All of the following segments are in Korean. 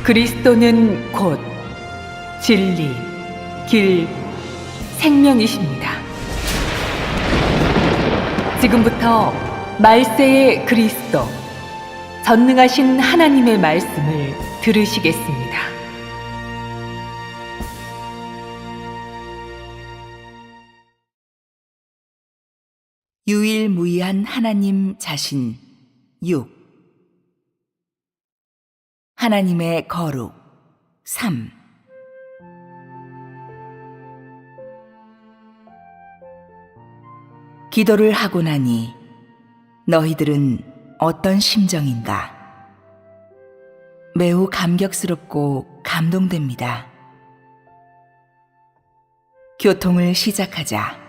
그리스도는 곧 진리, 길, 생명이십니다. 지금부터 말세의 그리스도, 전능하신 하나님의 말씀을 들으시겠습니다. 유일무이한 하나님 자신 6. 하나님의 거룩 3. 기도를 하고 나니 너희들은 어떤 심정인가? 매우 감격스럽고 감동됩니다. 교통을 시작하자.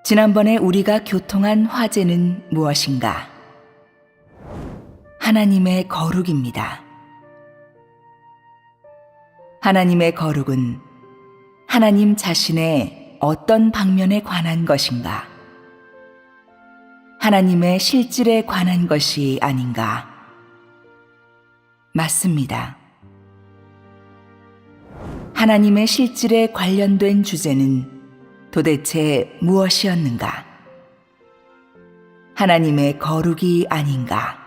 지난번에 우리가 교통한 화제는 무엇인가? 하나님의 거룩입니다. 하나님의 거룩은 하나님 자신의 어떤 방면에 관한 것인가? 하나님의 실질에 관한 것이 아닌가? 맞습니다. 하나님의 실질에 관련된 주제는 도대체 무엇이었는가? 하나님의 거룩이 아닌가?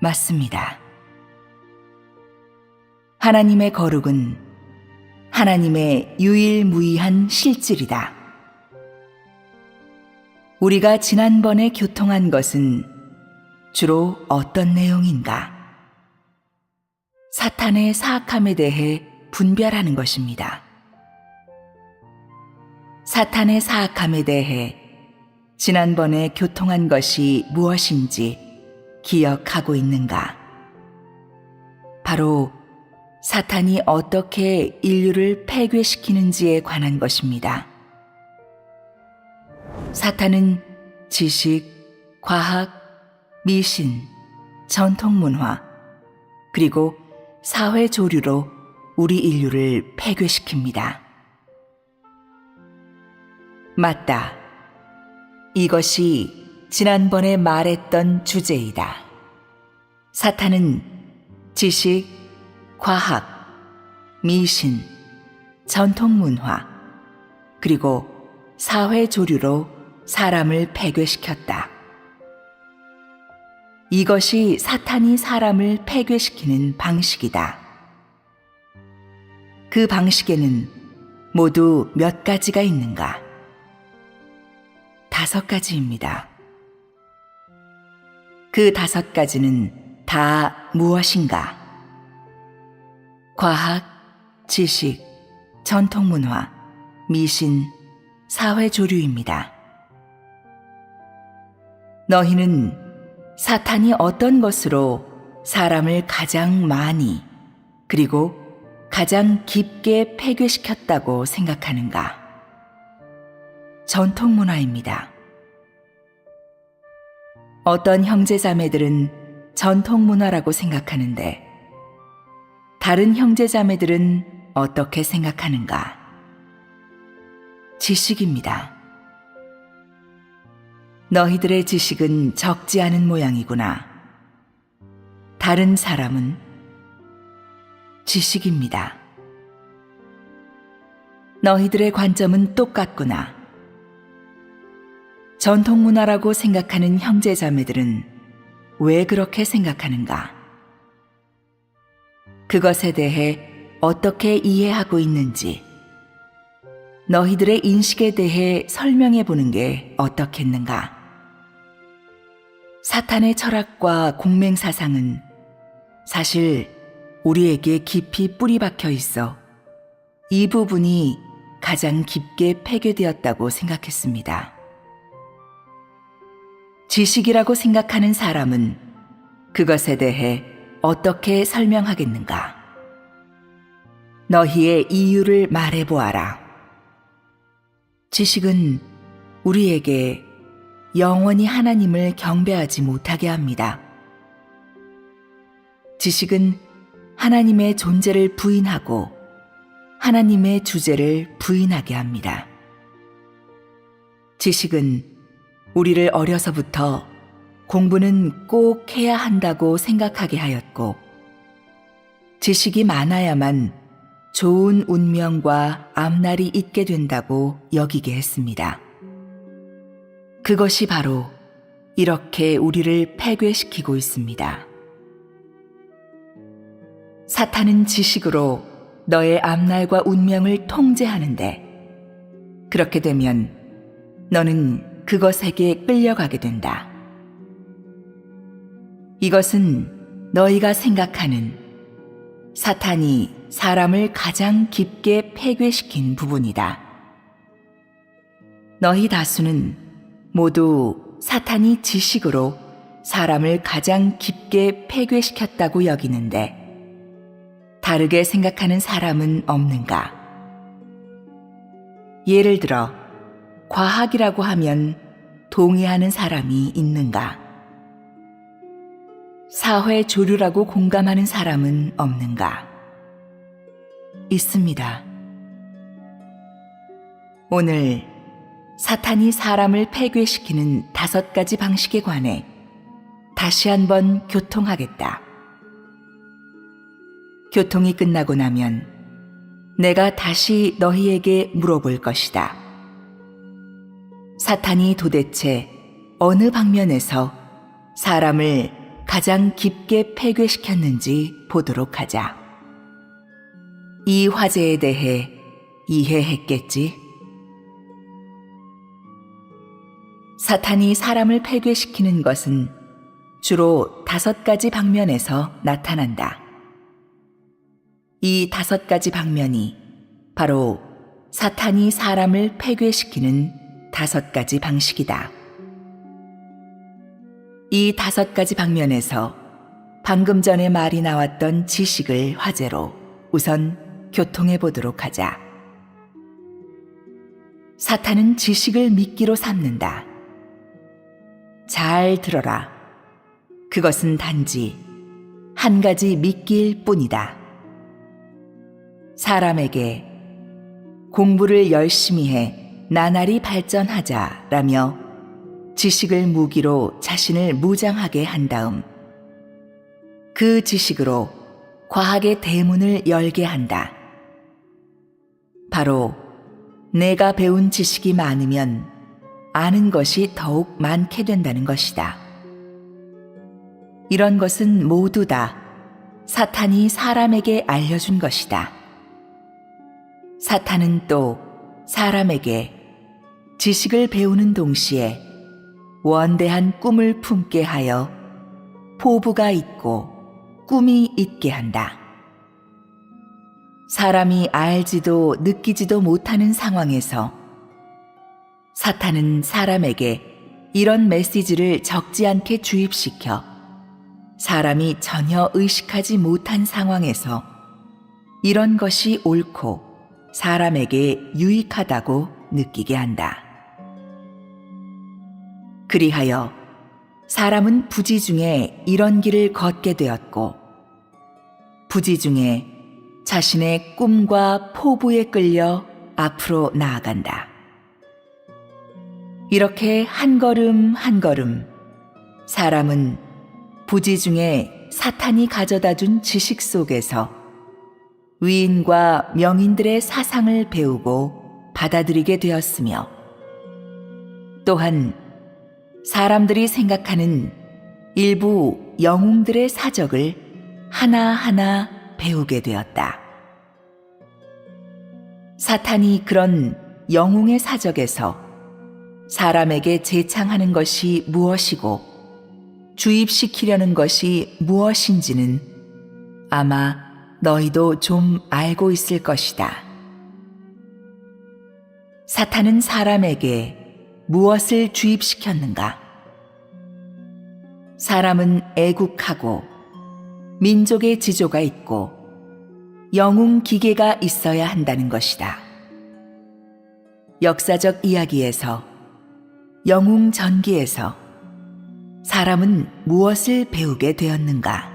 맞습니다. 하나님의 거룩은 하나님의 유일무이한 실질이다. 우리가 지난번에 교통한 것은 주로 어떤 내용인가? 사탄의 사악함에 대해 분별하는 것입니다. 사탄의 사악함에 대해 지난번에 교통한 것이 무엇인지 기억하고 있는가? 바로 사탄이 어떻게 인류를 폐괴시키는지에 관한 것입니다. 사탄은 지식, 과학, 미신, 전통문화, 그리고 사회 조류로 우리 인류를 폐괴시킵니다. 맞다. 이것이 지난번에 말했던 주제이다. 사탄은 지식, 과학, 미신, 전통문화, 그리고 사회 조류로 사람을 폐괴시켰다. 이것이 사탄이 사람을 폐괴시키는 방식이다. 그 방식에는 모두 몇 가지가 있는가? 5가지입니다. 그 5가지는 다 무엇인가? 과학, 지식, 전통문화, 미신, 사회조류입니다. 너희는 사탄이 어떤 것으로 사람을 가장 많이 그리고 가장 깊게 폐괴시켰다고 생각하는가? 전통문화입니다. 어떤 형제자매들은 전통문화라고 생각하는데 다른 형제자매들은 어떻게 생각하는가? 지식입니다. 너희들의 지식은 적지 않은 모양이구나. 다른 사람은 지식입니다. 너희들의 관점은 똑같구나. 전통문화라고 생각하는 형제자매들은 왜 그렇게 생각하는가? 그것에 대해 어떻게 이해하고 있는지 너희들의 인식에 대해 설명해 보는 게 어떻겠는가? 사탄의 철학과 공맹사상은 사실 우리에게 깊이 뿌리 박혀 있어 이 부분이 가장 깊게 폐괴되었다고 생각했습니다. 지식이라고 생각하는 사람은 그것에 대해 어떻게 설명하겠는가? 너희의 이유를 말해보아라. 지식은 우리에게 영원히 하나님을 경배하지 못하게 합니다. 지식은 하나님의 존재를 부인하고 하나님의 주제를 부인하게 합니다. 지식은 우리를 어려서부터 공부는 꼭 해야 한다고 생각하게 하였고, 지식이 많아야만 좋은 운명과 앞날이 있게 된다고 여기게 했습니다. 그것이 바로 이렇게 우리를 패괴시키고 있습니다. 사탄은 지식으로 너의 앞날과 운명을 통제하는데, 그렇게 되면 너는 그것에게 끌려가게 된다. 이것은 너희가 생각하는 사탄이 사람을 가장 깊게 패괴시킨 부분이다. 너희 다수는 모두 사탄이 지식으로 사람을 가장 깊게 패괴시켰다고 여기는데, 다르게 생각하는 사람은 없는가? 예를 들어 과학이라고 하면 동의하는 사람이 있는가? 사회 조류라고 공감하는 사람은 없는가? 있습니다. 오늘 사탄이 사람을 패괴시키는 5가지 방식에 관해 다시 한번 교통하겠다. 교통이 끝나고 나면 내가 다시 너희에게 물어볼 것이다. 사탄이 도대체 어느 방면에서 사람을 가장 깊게 패괴시켰는지 보도록 하자. 이 화제에 대해 이해했겠지? 사탄이 사람을 패괴시키는 것은 주로 5가지 방면에서 나타난다. 이 5가지 방면이 바로 사탄이 사람을 패괴시키는 5가지 방식이다. 이 5가지 방면에서 방금 전에 말이 나왔던 지식을 화제로 우선 교통해 보도록 하자. 사탄은 지식을 미끼로 삼는다. 잘 들어라. 그것은 단지 한 가지 미끼일 뿐이다. 사람에게 공부를 열심히 해 나날이 발전하자라며 지식을 무기로 자신을 무장하게 한 다음 그 지식으로 과학의 대문을 열게 한다. 바로 내가 배운 지식이 많으면 아는 것이 더욱 많게 된다는 것이다. 이런 것은 모두 다 사탄이 사람에게 알려준 것이다. 사탄은 또 사람에게 지식을 배우는 동시에 원대한 꿈을 품게 하여 포부가 있고 꿈이 있게 한다. 사람이 알지도 느끼지도 못하는 상황에서 사탄은 사람에게 이런 메시지를 적지 않게 주입시켜 사람이 전혀 의식하지 못한 상황에서 이런 것이 옳고 사람에게 유익하다고 느끼게 한다. 그리하여 사람은 부지 중에 이런 길을 걷게 되었고 부지 중에 자신의 꿈과 포부에 끌려 앞으로 나아간다. 이렇게 한 걸음 한 걸음 사람은 부지 중에 사탄이 가져다 준 지식 속에서 위인과 명인들의 사상을 배우고 받아들이게 되었으며 또한 사람들이 생각하는 일부 영웅들의 사적을 하나하나 배우게 되었다. 사탄이 그런 영웅의 사적에서 사람에게 제창하는 것이 무엇이고 주입시키려는 것이 무엇인지는 아마 너희도 좀 알고 있을 것이다. 사탄은 사람에게 무엇을 주입시켰는가? 사람은 애국하고 민족의 지조가 있고 영웅 기계가 있어야 한다는 것이다. 역사적 이야기에서 영웅 전기에서 사람은 무엇을 배우게 되었는가?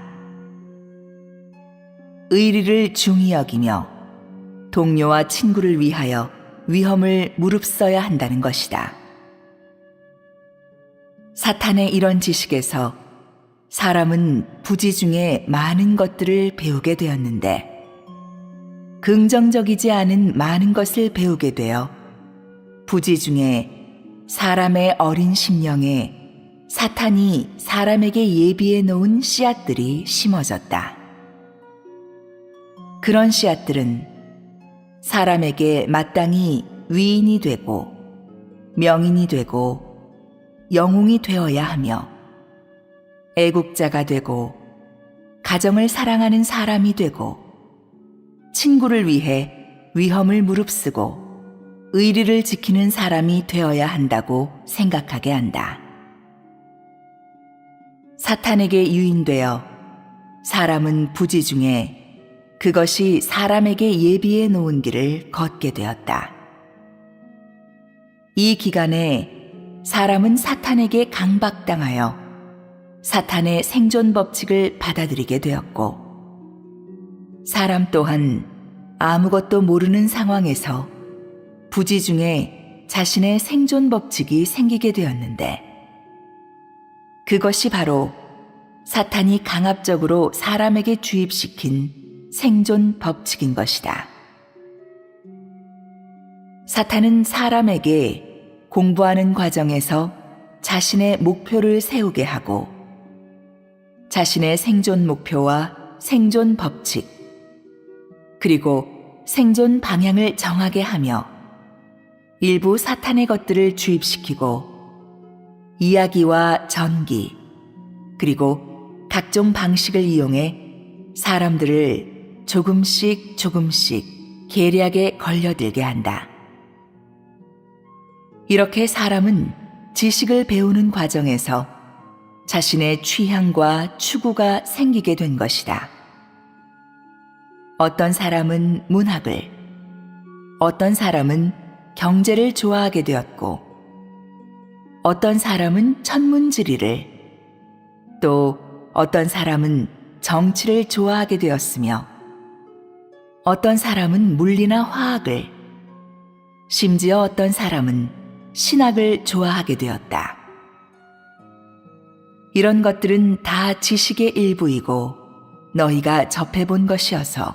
의리를 중히 여기며 동료와 친구를 위하여 위험을 무릅써야 한다는 것이다. 사탄의 이런 지식에서 사람은 부지 중에 많은 것들을 배우게 되었는데, 긍정적이지 않은 많은 것을 배우게 되어 부지 중에 사람의 어린 심령에 사탄이 사람에게 예비해 놓은 씨앗들이 심어졌다. 그런 씨앗들은 사람에게 마땅히 위인이 되고 명인이 되고 영웅이 되어야 하며 애국자가 되고 가정을 사랑하는 사람이 되고 친구를 위해 위험을 무릅쓰고 의리를 지키는 사람이 되어야 한다고 생각하게 한다. 사탄에게 유인되어 사람은 부지 중에 그것이 사람에게 예비해 놓은 길을 걷게 되었다. 이 기간에 사람은 사탄에게 강박당하여 사탄의 생존 법칙을 받아들이게 되었고, 사람 또한 아무것도 모르는 상황에서 부지 중에 자신의 생존 법칙이 생기게 되었는데, 그것이 바로 사탄이 강압적으로 사람에게 주입시킨 생존 법칙인 것이다. 사탄은 사람에게 공부하는 과정에서 자신의 목표를 세우게 하고, 자신의 생존 목표와 생존 법칙, 그리고 생존 방향을 정하게 하며 일부 사탄의 것들을 주입시키고 이야기와 전기, 그리고 각종 방식을 이용해 사람들을 조금씩 계략에 걸려들게 한다. 이렇게 사람은 지식을 배우는 과정에서 자신의 취향과 추구가 생기게 된 것이다. 어떤 사람은 문학을, 어떤 사람은 경제를 좋아하게 되었고, 어떤 사람은 천문지리를, 또 어떤 사람은 정치를 좋아하게 되었으며, 어떤 사람은 물리나 화학을, 심지어 어떤 사람은 신학을 좋아하게 되었다. 이런 것들은 다 지식의 일부이고 너희가 접해본 것이어서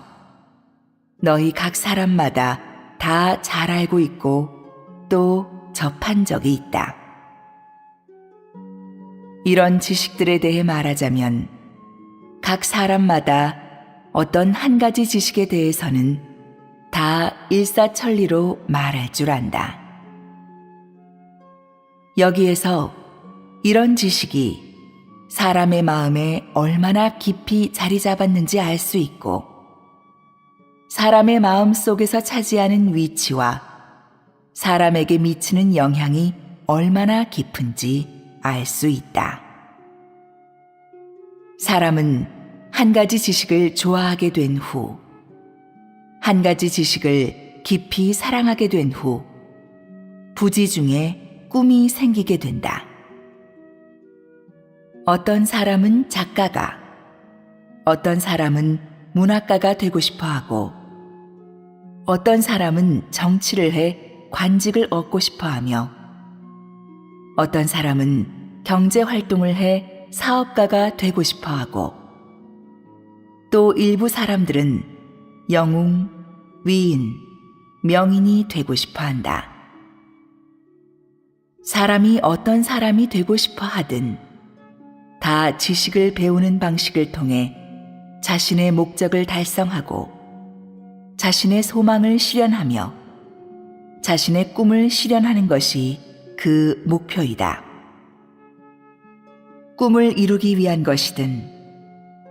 너희 각 사람마다 다 잘 알고 있고 또 접한 적이 있다. 이런 지식들에 대해 말하자면 각 사람마다 어떤 한 가지 지식에 대해서는 다 일사천리로 말할 줄 안다. 여기에서 이런 지식이 사람의 마음에 얼마나 깊이 자리 잡았는지 알 수 있고, 사람의 마음 속에서 차지하는 위치와 사람에게 미치는 영향이 얼마나 깊은지 알 수 있다. 사람은 한 가지 지식을 좋아하게 된 후, 한 가지 지식을 깊이 사랑하게 된 후, 부지 중에 꿈이 생기게 된다. 어떤 사람은 작가가, 어떤 사람은 문학가가 되고 싶어 하고, 어떤 사람은 정치를 해 관직을 얻고 싶어 하며, 어떤 사람은 경제 활동을 해 사업가가 되고 싶어 하고, 또 일부 사람들은 영웅, 위인, 명인이 되고 싶어 한다. 사람이 어떤 사람이 되고 싶어 하든 다 지식을 배우는 방식을 통해 자신의 목적을 달성하고 자신의 소망을 실현하며 자신의 꿈을 실현하는 것이 그 목표이다. 꿈을 이루기 위한 것이든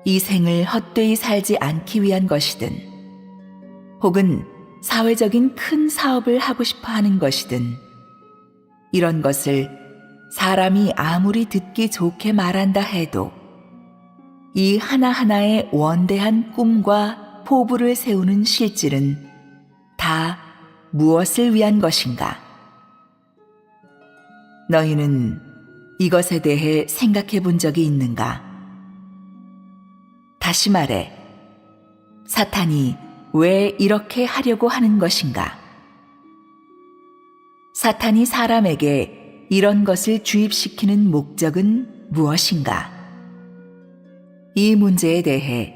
이 생을 헛되이 살지 않기 위한 것이든 혹은 사회적인 큰 사업을 하고 싶어 하는 것이든 이런 것을 사람이 아무리 듣기 좋게 말한다 해도 이 하나하나의 원대한 꿈과 포부를 세우는 실질은 다 무엇을 위한 것인가? 너희는 이것에 대해 생각해 본 적이 있는가? 다시 말해, 사탄이 왜 이렇게 하려고 하는 것인가? 사탄이 사람에게 이런 것을 주입시키는 목적은 무엇인가? 이 문제에 대해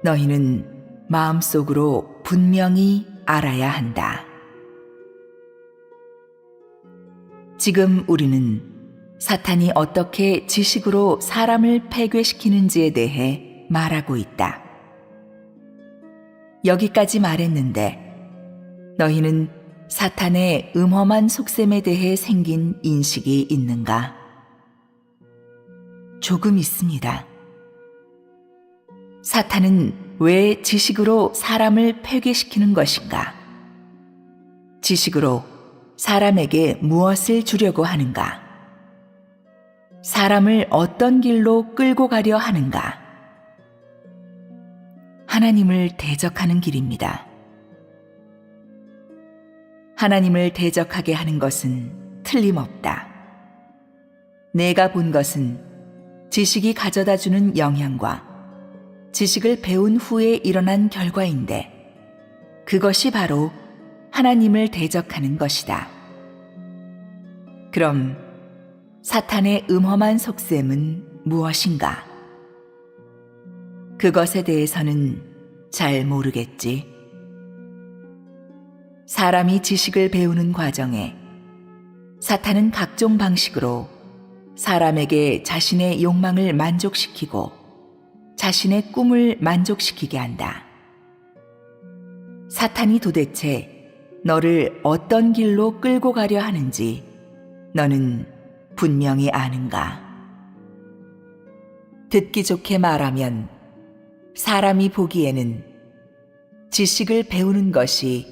너희는 마음속으로 분명히 알아야 한다. 지금 우리는 사탄이 어떻게 지식으로 사람을 폐괴시키는지에 대해 말하고 있다. 여기까지 말했는데 너희는 사탄의 음험한 속셈에 대해 생긴 인식이 있는가? 조금 있습니다. 사탄은 왜 지식으로 사람을 폐괴시키는 것인가? 지식으로 사람에게 무엇을 주려고 하는가? 사람을 어떤 길로 끌고 가려 하는가? 하나님을 대적하는 길입니다. 하나님을 대적하게 하는 것은 틀림없다. 내가 본 것은 지식이 가져다주는 영향과 지식을 배운 후에 일어난 결과인데 그것이 바로 하나님을 대적하는 것이다. 그럼 사탄의 음험한 속셈은 무엇인가? 그것에 대해서는 잘 모르겠지. 사람이 지식을 배우는 과정에 사탄은 각종 방식으로 사람에게 자신의 욕망을 만족시키고 자신의 꿈을 만족시키게 한다. 사탄이 도대체 너를 어떤 길로 끌고 가려 하는지 너는 분명히 아는가? 듣기 좋게 말하면 사람이 보기에는 지식을 배우는 것이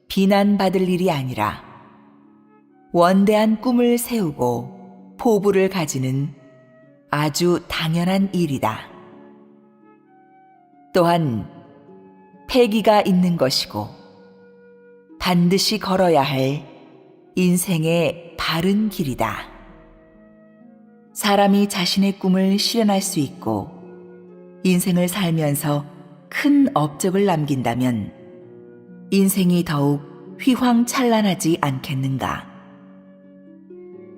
비난받을 일이 아니라 원대한 꿈을 세우고 포부를 가지는 아주 당연한 일이다. 또한 패기가 있는 것이고 반드시 걸어야 할 인생의 바른 길이다. 사람이 자신의 꿈을 실현할 수 있고 인생을 살면서 큰 업적을 남긴다면 인생이 더욱 휘황찬란하지 않겠는가?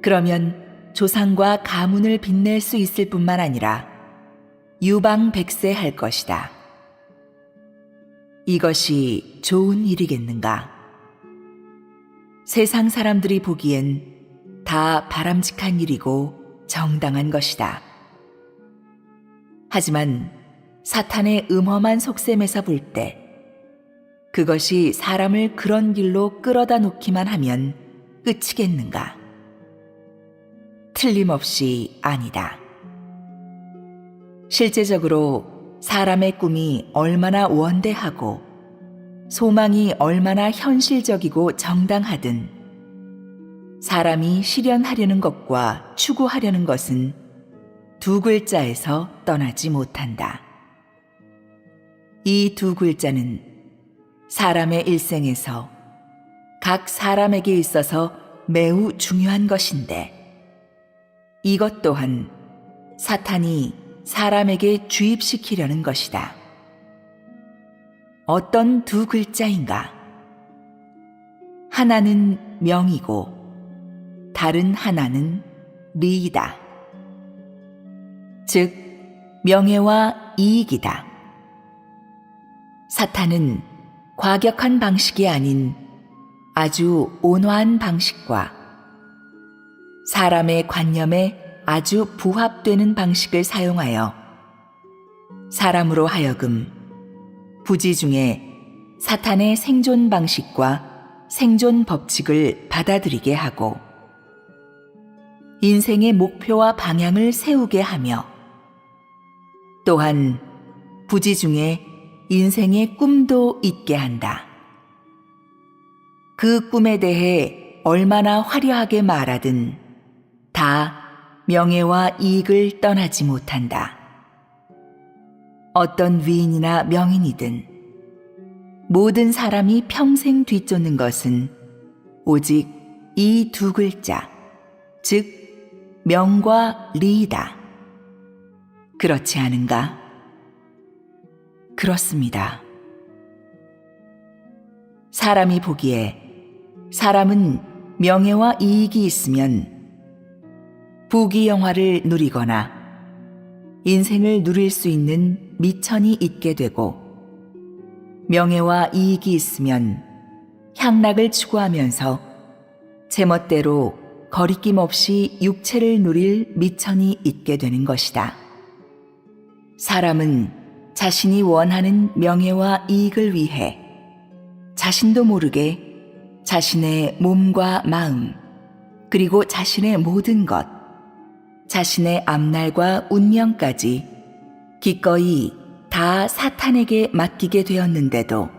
그러면 조상과 가문을 빛낼 수 있을 뿐만 아니라 유방백세할 것이다. 이것이 좋은 일이겠는가? 세상 사람들이 보기엔 다 바람직한 일이고 정당한 것이다. 하지만 사탄의 음험한 속셈에서 볼 때 그것이 사람을 그런 길로 끌어다 놓기만 하면 끝이겠는가? 틀림없이 아니다. 실제적으로 사람의 꿈이 얼마나 원대하고 소망이 얼마나 현실적이고 정당하든 사람이 실현하려는 것과 추구하려는 것은 두 글자에서 떠나지 못한다. 이 두 글자는 사람의 일생에서 각 사람에게 있어서 매우 중요한 것인데 이것 또한 사탄이 사람에게 주입시키려는 것이다. 어떤 두 글자인가? 하나는 명이고 다른 하나는 리이다. 즉 명예와 이익이다. 사탄은 과격한 방식이 아닌 아주 온화한 방식과 사람의 관념에 아주 부합되는 방식을 사용하여 사람으로 하여금 부지 중에 사탄의 생존 방식과 생존 법칙을 받아들이게 하고 인생의 목표와 방향을 세우게 하며 또한 부지 중에 인생의 꿈도 있게 한다. 그 꿈에 대해 얼마나 화려하게 말하든 다 명예와 이익을 떠나지 못한다. 어떤 위인이나 명인이든 모든 사람이 평생 뒤쫓는 것은 오직 이 두 글자, 즉 명과 리이다. 그렇지 않은가? 그렇습니다. 사람이 보기에 사람은 명예와 이익이 있으면 부귀영화를 누리거나 인생을 누릴 수 있는 미천이 있게 되고, 명예와 이익이 있으면 향락을 추구하면서 제멋대로 거리낌 없이 육체를 누릴 미천이 있게 되는 것이다. 사람은 자신이 원하는 명예와 이익을 위해 자신도 모르게 자신의 몸과 마음, 그리고 자신의 모든 것, 자신의 앞날과 운명까지 기꺼이 다 사탄에게 맡기게 되었는데도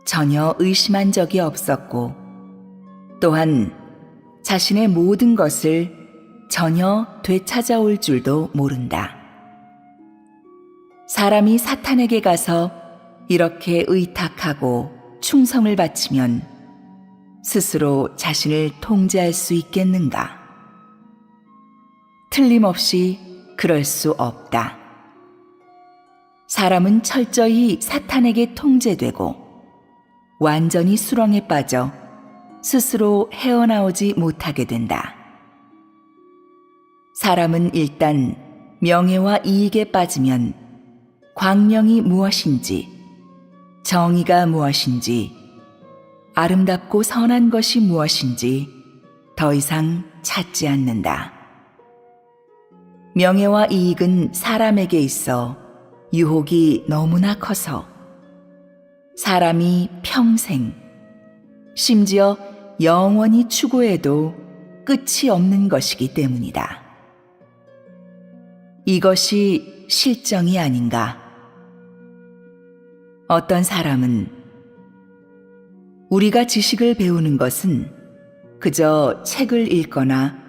전혀 의심한 적이 없었고, 또한 자신의 모든 것을 전혀 되찾아올 줄도 모른다. 사람이 사탄에게 가서 이렇게 의탁하고 충성을 바치면 스스로 자신을 통제할 수 있겠는가? 틀림없이 그럴 수 없다. 사람은 철저히 사탄에게 통제되고 완전히 수렁에 빠져 스스로 헤어나오지 못하게 된다. 사람은 일단 명예와 이익에 빠지면 광명이 무엇인지, 정의가 무엇인지, 아름답고 선한 것이 무엇인지 더 이상 찾지 않는다. 명예와 이익은 사람에게 있어 유혹이 너무나 커서 사람이 평생, 심지어 영원히 추구해도 끝이 없는 것이기 때문이다. 이것이 실정이 아닌가? 어떤 사람은 우리가 지식을 배우는 것은 그저 책을 읽거나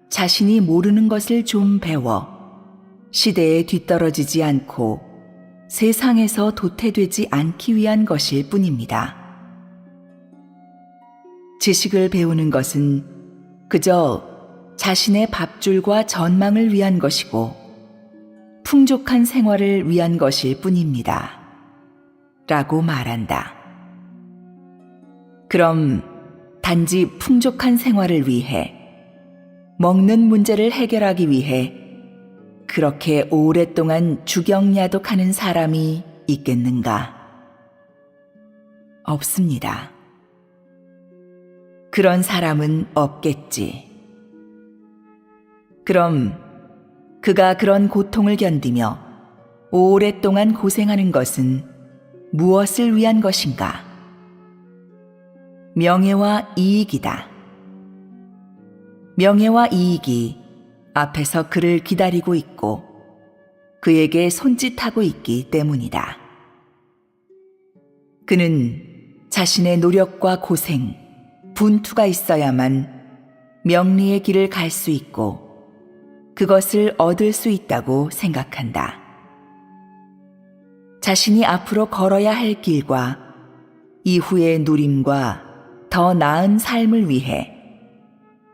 자신이 모르는 것을 좀 배워 시대에 뒤떨어지지 않고 세상에서 도태되지 않기 위한 것일 뿐입니다. 지식을 배우는 것은 그저 자신의 밥줄과 전망을 위한 것이고 풍족한 생활을 위한 것일 뿐입니다. 라고 말한다. 그럼 단지 풍족한 생활을 위해, 먹는 문제를 해결하기 위해 그렇게 오랫동안 주경야독하는 사람이 있겠는가? 없습니다. 그런 사람은 없겠지. 그럼 그가 그런 고통을 견디며 오랫동안 고생하는 것은 무엇을 위한 것인가? 명예와 이익이다. 명예와 이익이 앞에서 그를 기다리고 있고 그에게 손짓하고 있기 때문이다. 그는 자신의 노력과 고생, 분투가 있어야만 명리의 길을 갈 수 있고 그것을 얻을 수 있다고 생각한다. 자신이 앞으로 걸어야 할 길과 이후의 누림과 더 나은 삶을 위해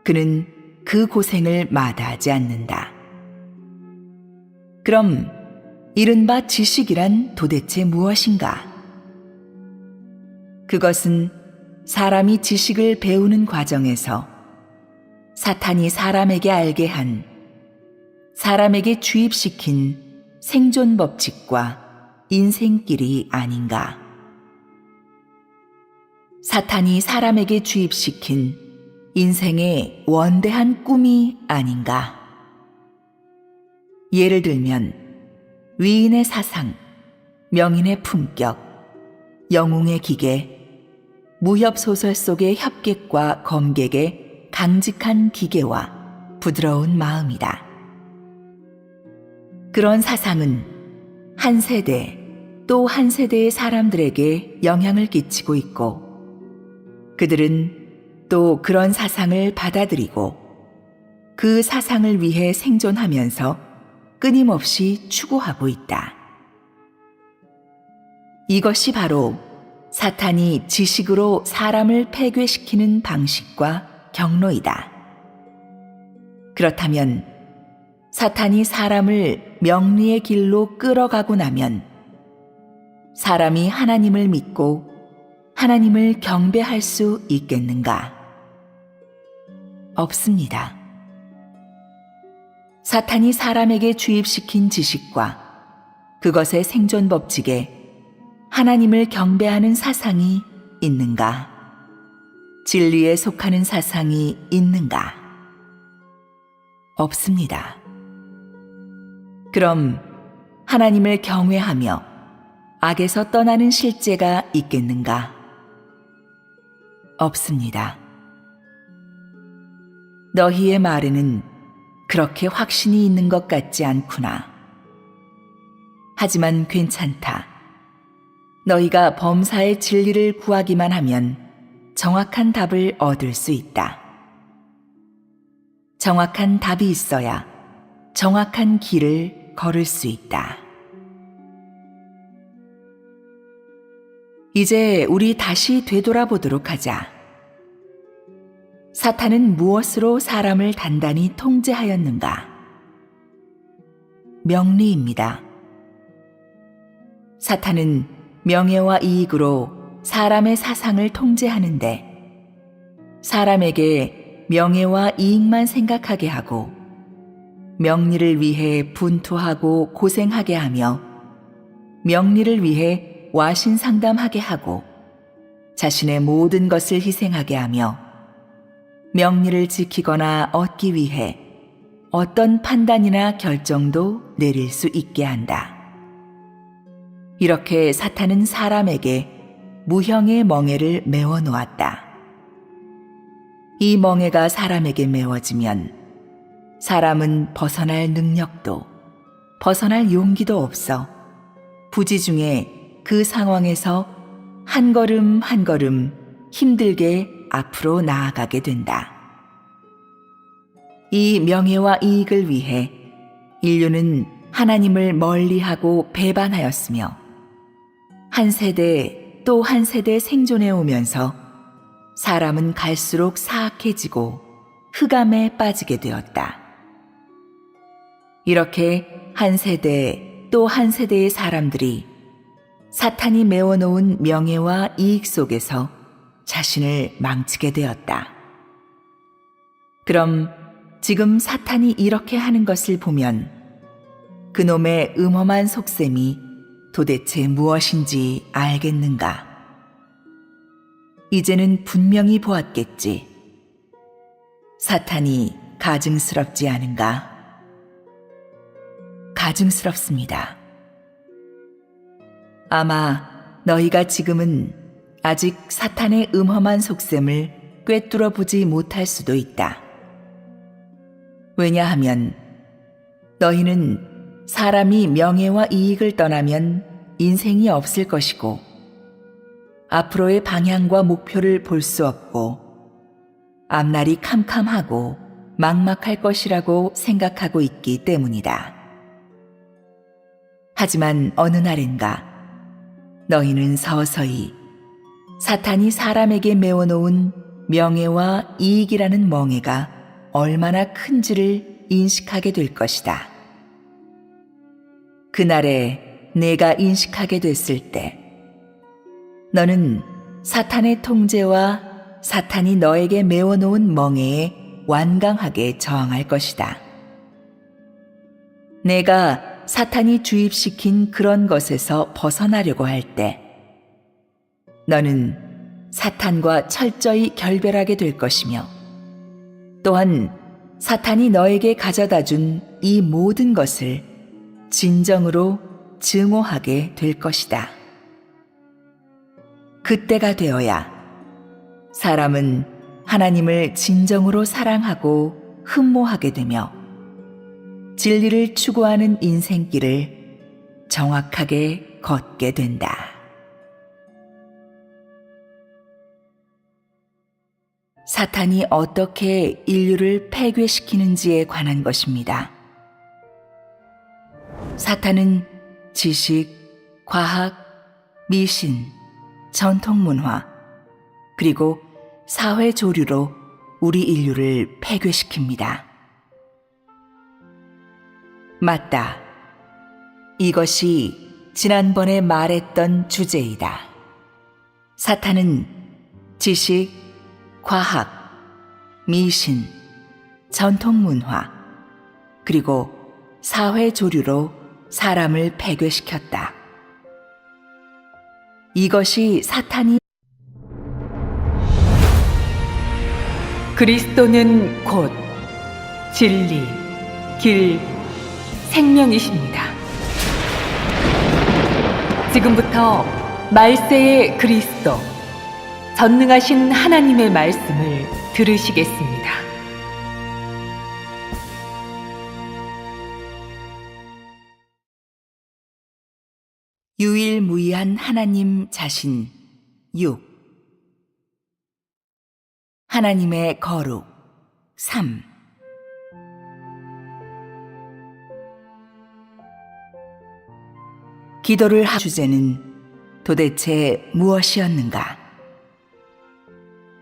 그는 그 고생을 마다하지 않는다. 그럼 이른바 지식이란 도대체 무엇인가? 그것은 사람이 지식을 배우는 과정에서 사탄이 사람에게 알게 한, 사람에게 주입시킨 생존 법칙과 인생길이 아닌가? 사탄이 사람에게 주입시킨 인생의 원대한 꿈이 아닌가? 예를 들면 위인의 사상, 명인의 품격, 영웅의 기계, 무협소설 속의 협객과 검객의 강직한 기계와 부드러운 마음이다. 그런 사상은 한 세대 또 한 세대의 사람들에게 영향을 끼치고 있고 그들은 또 그런 사상을 받아들이고 그 사상을 위해 생존하면서 끊임없이 추구하고 있다. 이것이 바로 사탄이 지식으로 사람을 폐괴시키는 방식과 경로이다. 그렇다면 사탄이 사람을 명리의 길로 끌어가고 나면 사람이 하나님을 믿고 하나님을 경배할 수 있겠는가? 없습니다. 사탄이 사람에게 주입시킨 지식과 그것의 생존 법칙에 하나님을 경배하는 사상이 있는가? 진리에 속하는 사상이 있는가? 없습니다. 그럼 하나님을 경외하며 악에서 떠나는 실제가 있겠는가? 없습니다. 너희의 말에는 그렇게 확신이 있는 것 같지 않구나. 하지만 괜찮다. 너희가 범사의 진리를 구하기만 하면 정확한 답을 얻을 수 있다. 정확한 답이 있어야 정확한 길을 걸을 수 있다. 이제 우리 다시 되돌아보도록 하자. 사탄은 무엇으로 사람을 단단히 통제하였는가? 명리입니다. 사탄은 명예와 이익으로 사람의 사상을 통제하는데 사람에게 명예와 이익만 생각하게 하고 명리를 위해 분투하고 고생하게 하며 명리를 위해 와신상담하게 하고 자신의 모든 것을 희생하게 하며 명리를 지키거나 얻기 위해 어떤 판단이나 결정도 내릴 수 있게 한다. 이렇게 사탄은 사람에게 무형의 멍에를 메워 놓았다. 이 멍에가 사람에게 메워지면 사람은 벗어날 능력도 벗어날 용기도 없어 부지중에 그 상황에서 한 걸음 한 걸음 힘들게 앞으로 나아가게 된다. 이 명예와 이익을 위해 인류는 하나님을 멀리하고 배반하였으며 한 세대 또 한 세대 생존해 오면서 사람은 갈수록 사악해지고 흑암에 빠지게 되었다. 이렇게 한 세대 또 한 세대의 사람들이 사탄이 메워놓은 명예와 이익 속에서 자신을 망치게 되었다. 그럼 지금 사탄이 이렇게 하는 것을 보면 그놈의 음험한 속셈이 도대체 무엇인지 알겠는가? 이제는 분명히 보았겠지. 사탄이 가증스럽지 않은가? 가증스럽습니다. 아마 너희가 지금은 아직 사탄의 음험한 속셈을 꿰뚫어 보지 못할 수도 있다. 왜냐하면 너희는 사람이 명예와 이익을 떠나면 인생이 없을 것이고 앞으로의 방향과 목표를 볼 수 없고 앞날이 캄캄하고 막막할 것이라고 생각하고 있기 때문이다. 하지만 어느 날인가 너희는 서서히 사탄이 사람에게 메워놓은 명예와 이익이라는 멍에가 얼마나 큰지를 인식하게 될 것이다. 그날에 내가 인식하게 됐을 때 너는 사탄의 통제와 사탄이 너에게 메워놓은 멍에에 완강하게 저항할 것이다. 내가 사탄이 주입시킨 그런 것에서 벗어나려고 할 때 너는 사탄과 철저히 결별하게 될 것이며 또한 사탄이 너에게 가져다 준 이 모든 것을 진정으로 증오하게 될 것이다. 그때가 되어야 사람은 하나님을 진정으로 사랑하고 흠모하게 되며 진리를 추구하는 인생길을 정확하게 걷게 된다. 사탄이 어떻게 인류를 폐괴시키는지에 관한 것입니다. 사탄은 지식, 과학, 미신, 전통문화, 그리고 사회 조류로 우리 인류를 폐괴시킵니다. 맞다. 이것이 지난번에 말했던 주제이다. 사탄은 지식, 과학, 미신, 전통문화, 그리고 사회 조류로 사람을 폐괴시켰다. 이것이 사탄이 그리스도는 곧 진리, 길, 생명이십니다. 지금부터 말세의 그리스도, 전능하신 하나님의 말씀을 들으시겠습니다. 유일무이한 하나님 자신 6. 하나님의 거룩 3. 기도를 할 주제는 도대체 무엇이었는가?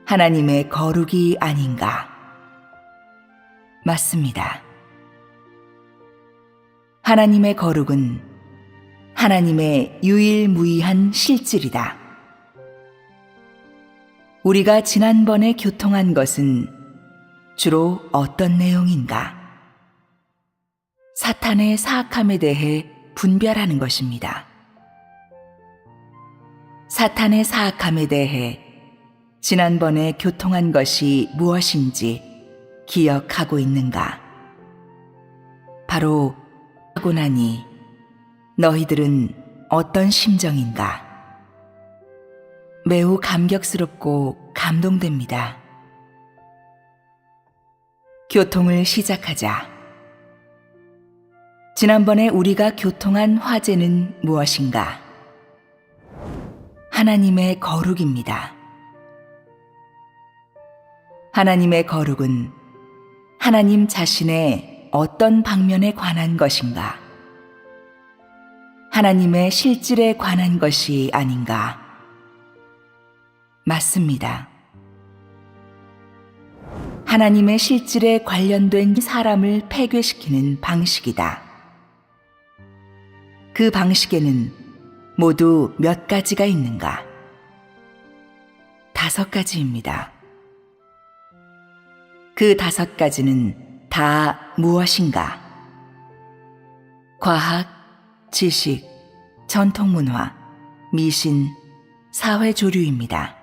하나님의 거룩이 아닌가? 맞습니다. 하나님의 거룩은 하나님의 유일무이한 실질이다. 우리가 지난번에 교통한 것은 주로 어떤 내용인가? 사탄의 사악함에 대해 분별하는 것입니다. 사탄의 사악함에 대해 지난번에 교통한 것이 무엇인지 기억하고 있는가? 바로 하고 나니 너희들은 어떤 심정인가? 매우 감격스럽고 감동됩니다. 교통을 시작하자. 지난번에 우리가 교통한 화제는 무엇인가? 하나님의 거룩입니다. 하나님의 거룩은 하나님 자신의 어떤 방면에 관한 것인가? 하나님의 실질에 관한 것이 아닌가? 맞습니다. 하나님의 실질에 관련된 사람을 폐괴시키는 방식이다. 그 방식에는 모두 몇 가지가 있는가? 5가지입니다. 그 5가지는 다 무엇인가? 과학, 지식, 전통문화, 미신, 사회조류입니다.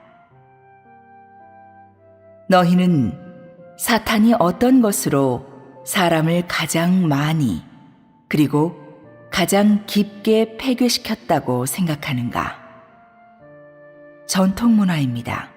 너희는 사탄이 어떤 것으로 사람을 가장 많이 그리고 가장 깊게 폐괴시켰다고 생각하는가? 전통문화입니다.